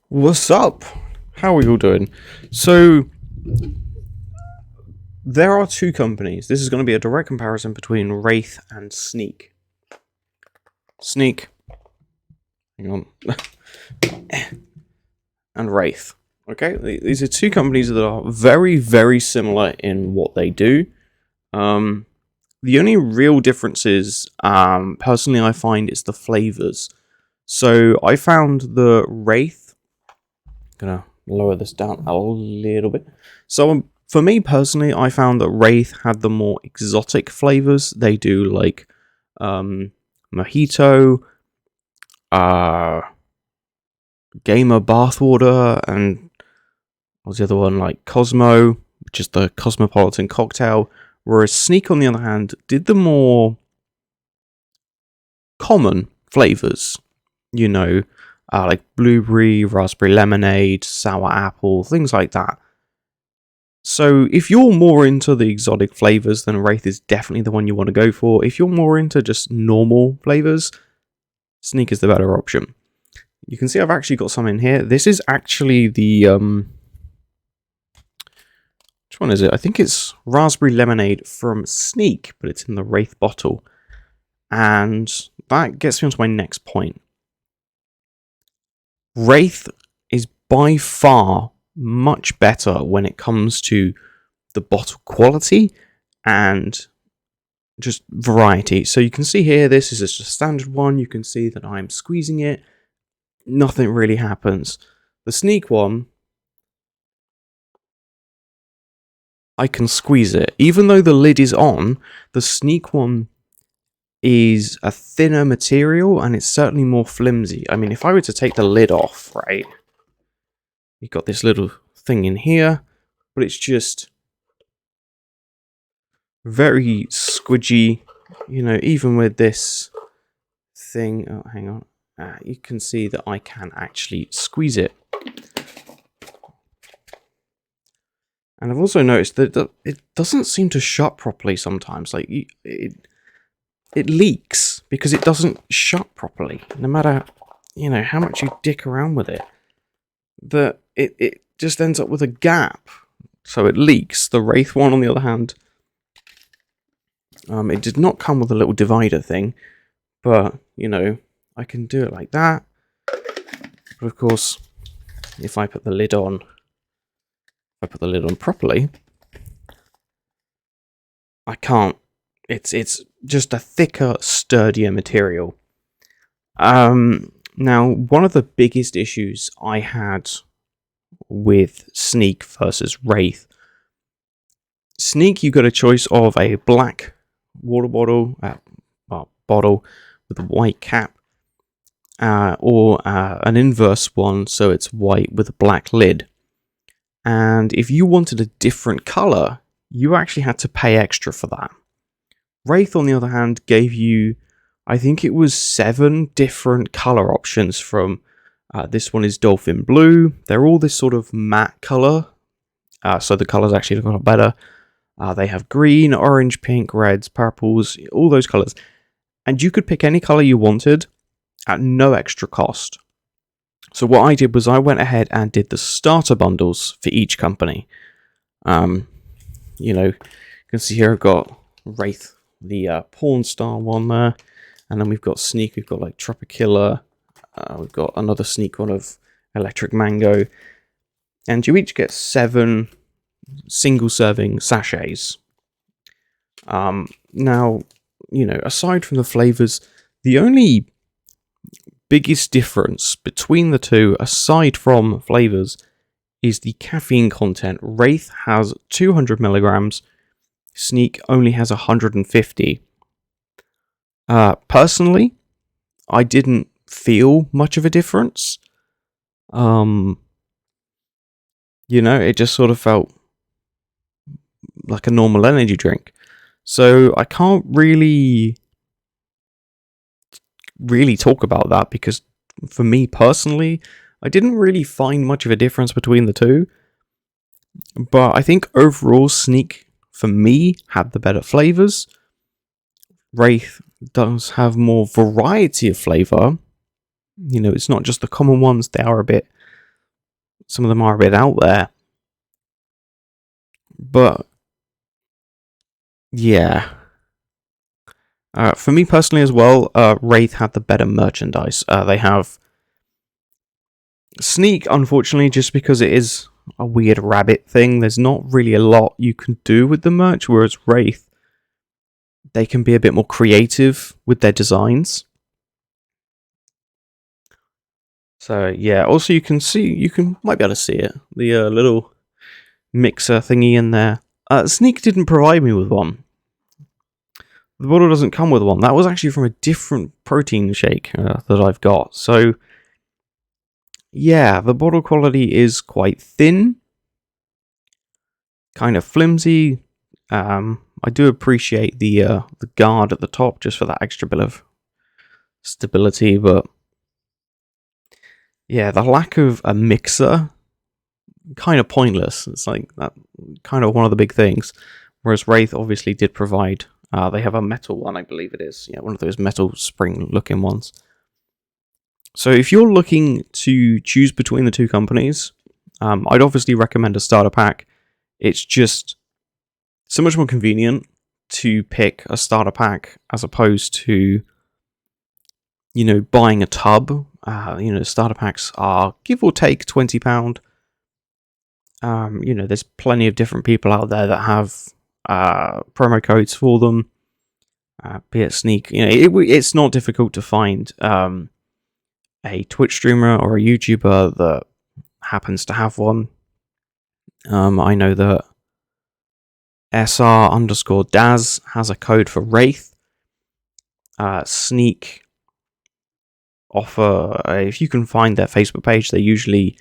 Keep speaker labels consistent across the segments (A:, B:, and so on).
A: What's up? How are you all doing? So, there are two companies. This is going to be a direct comparison between Wraith and Sneak. Sneak. Hang on. And Wraith. Okay? These are two companies that are very, very similar in what they do. The only real differences, personally, I find, is the flavors. So, I found the Wraith. Gonna lower this down a little bit. So, for me personally, I found that Wraith had the more exotic flavors. They do like mojito, gamer bathwater, and what was the other one? Like Cosmo, which is the cosmopolitan cocktail. Whereas Sneak, on the other hand, did the more common flavors. You know, like blueberry, raspberry lemonade, sour apple, things like that. So if you're more into the exotic flavors, then Wraith is definitely the one you want to go for. If you're more into just normal flavors, Sneak is the better option. You can see I've actually got some in here. This is actually the which one is it? I think it's raspberry lemonade from Sneak, but it's in the Wraith bottle. And that gets me onto my next point. Wraith is by far much better when it comes to the bottle quality and just variety. So you can see here, this is just a standard one. You can see that I'm squeezing it. Nothing really happens. The Sneak one, I can squeeze it. Even though the lid is on, the Sneak one is a thinner material and it's certainly more flimsy. I mean, if I were to take the lid off, right, you've got this little thing in here, but it's just very squidgy, you know, even with this thing. Oh, hang on. You can see that I can actually squeeze it. And I've also noticed that it doesn't seem to shut properly sometimes. Like, it leaks because it doesn't shut properly, no matter, you know, how much you dick around with it. That it just ends up with a gap, so it leaks. The Wraith one, on the other hand, it did not come with a little divider thing, but, you know, I can do it like that. But of course, if I put the lid on, properly, I can't. It's just a thicker, sturdier material. Now, one of the biggest issues I had with Sneak versus Wraith. Sneak, you got a choice of a black water bottle, bottle with a white cap, or an inverse one, so it's white with a black lid. And if you wanted a different color, you actually had to pay extra for that. Wraith, on the other hand, gave you, I think it was 7 different color options from, this one is dolphin blue. They're all this sort of matte color, so the colors actually look a lot better. They have green, orange, pink, reds, purples, all those colors. And you could pick any color you wanted at no extra cost. So what I did was I went ahead and did the starter bundles for each company. You know, you can see here I've got Wraith, the porn star one there, and then we've got Sneak, we've got like Tropicilla, we've got another Sneak one of Electric Mango, and you each get 7 single serving sachets. Now, you know, aside from the flavors, the only biggest difference between the two, aside from flavors, is the caffeine content. Wraith has 200 milligrams. Sneak only has 150. Personally, I didn't feel much of a difference. You know, it just sort of felt like a normal energy drink. So I can't really talk about that because for me personally, I didn't really find much of a difference between the two. But I think overall, Sneak, for me, had the better flavors. Wraith does have more variety of flavor, You know, it's not just the common ones. Some of them are a bit out there. But yeah. For me personally as well, Wraith had the better merchandise. They have Sneak, unfortunately, just because it is a weird rabbit thing, there's not really a lot you can do with the merch, whereas Wraith, they can be a bit more creative with their designs. So yeah, also you might be able to see it, the little mixer thingy in there. Sneak didn't provide me with one. The bottle doesn't come with one. That was actually from a different protein shake that I've got. So yeah, the bottle quality is quite thin, kind of flimsy. I do appreciate the guard at the top just for that extra bit of stability, but yeah, the lack of a mixer, kind of pointless. It's like that, kind of one of the big things. Whereas Wraith obviously did provide. They have a metal one, I believe it is. Yeah, one of those metal spring-looking ones. So if you're looking to choose between the two companies, I'd obviously recommend a starter pack. It's just so much more convenient to pick a starter pack as opposed to, you know, buying a tub. You know, starter packs are give or take £20. You know, there's plenty of different people out there that have promo codes for them. Be it Sneak, you know, it's not difficult to find a Twitch streamer or a YouTuber that happens to have one. I know that SR_Daz has a code for Wraith. Sneak offer, if you can find their Facebook page, they're usually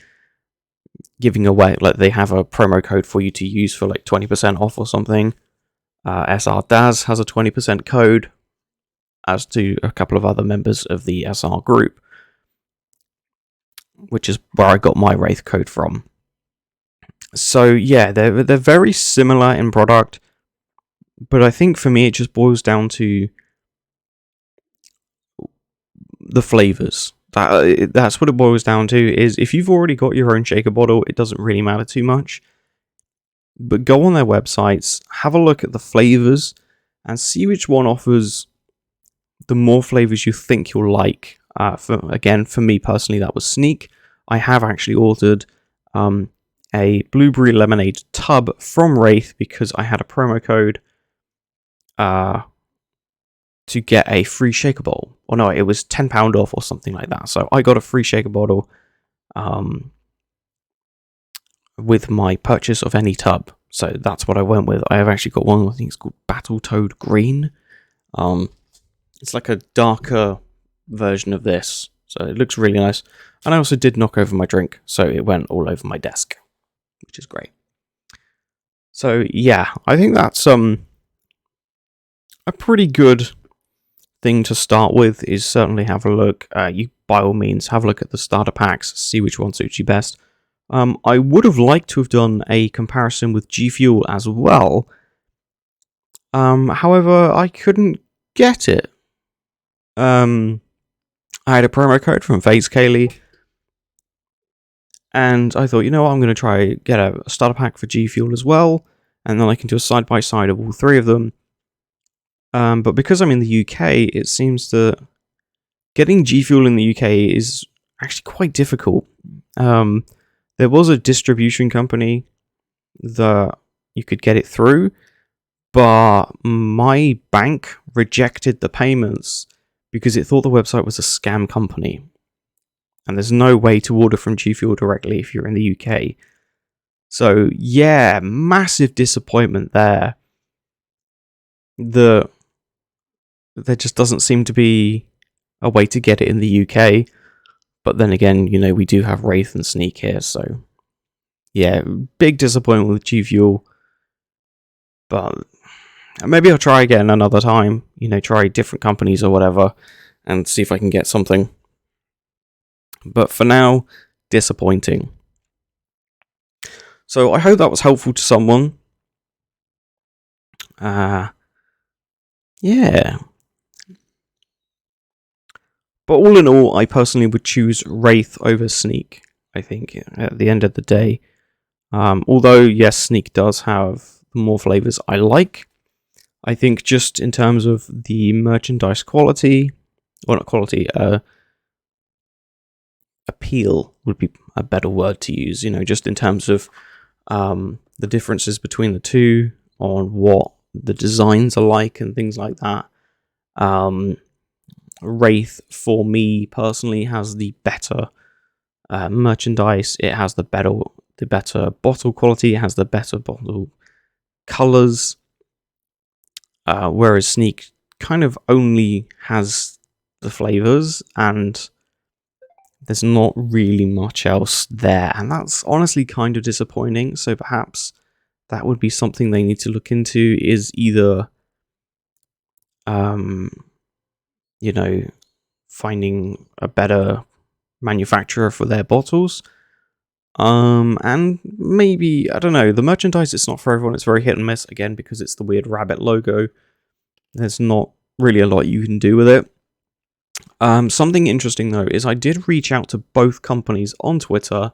A: giving away, like they have a promo code for you to use for like 20% off or something. SR_Daz has a 20% code, as do a couple of other members of the SR group, which is where I got my Wraith code from. So yeah, they're very similar in product, but I think for me it just boils down to the flavors. That's what it boils down to. Is if you've already got your own shaker bottle, it doesn't really matter too much. But go on their websites, have a look at the flavors, and see which one offers the more flavors you think you'll like. For me personally, that was Sneak. I have actually ordered a blueberry lemonade tub from Wraith because I had a promo code to get a free shaker bottle. Or no, it was £10 off or something like that. So I got a free shaker bottle with my purchase of any tub. So that's what I went with. I have actually got one, I think it's called Battletoad Green. It's like a darker version of this. So it looks really nice. And I also did knock over my drink, so it went all over my desk, which is great. So yeah, I think that's a pretty good thing to start with. Is certainly have a look. You by all means have a look at the starter packs, see which one suits you best. I would have liked to have done a comparison with G Fuel as well. However, I couldn't get it. I had a promo code from FaZe Kaylee, and I thought, you know what, I'm going to try get a starter pack for G Fuel as well, and then I can do a side-by-side of all three of them. But because I'm in the UK, it seems that getting G Fuel in the UK is actually quite difficult. There was a distribution company that you could get it through, but my bank rejected the payments because it thought the website was a scam company. And there's no way to order from G Fuel directly if you're in the UK. So yeah, massive disappointment there. There just doesn't seem to be a way to get it in the UK. But then again, you know, we do have Wraith and Sneak here, so yeah, big disappointment with G Fuel. But maybe I'll try again another time, you know, try different companies or whatever, and see if I can get something. But for now, disappointing. So I hope that was helpful to someone. Yeah. But all in all, I personally would choose Wraith over Sneak, I think, at the end of the day. Although, yes, Sneak does have more flavors I like. I think just in terms of the merchandise quality, or not quality, appeal would be a better word to use, just in terms of the differences between the two, on what the designs are like and things like that. Wraith, for me personally, has the better merchandise. It has the better bottle quality. It has the better bottle colors. Whereas Sneak kind of only has the flavors, and there's not really much else there. And that's honestly kind of disappointing. So perhaps that would be something they need to look into, is either finding a better manufacturer for their bottles. And maybe, I don't know, the merchandise, it's not for everyone. It's very hit and miss, again, because it's the weird rabbit logo. There's not really a lot you can do with it. Something interesting, though, is I did reach out to both companies on Twitter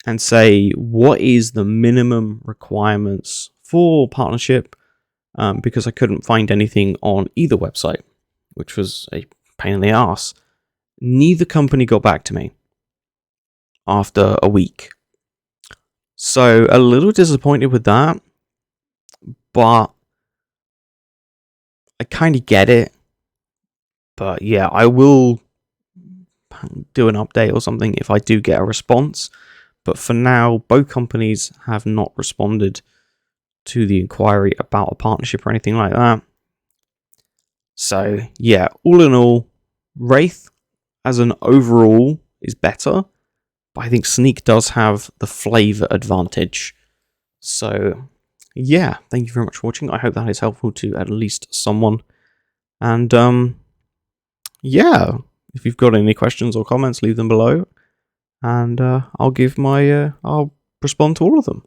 A: and say, what is the minimum requirements for partnership? Because I couldn't find anything on either website, which was a pain in the ass. Neither company got back to me after a week. So a little disappointed with that, but I kind of get it. But yeah, I will do an update or something if I do get a response. But for now, both companies have not responded to the inquiry about a partnership or anything like that. So yeah, all in all, Wraith as an overall is better, but I think Sneak does have the flavor advantage. So yeah, thank you very much for watching. I hope that is helpful to at least someone. And yeah, if you've got any questions or comments, leave them below, and I'll respond to all of them.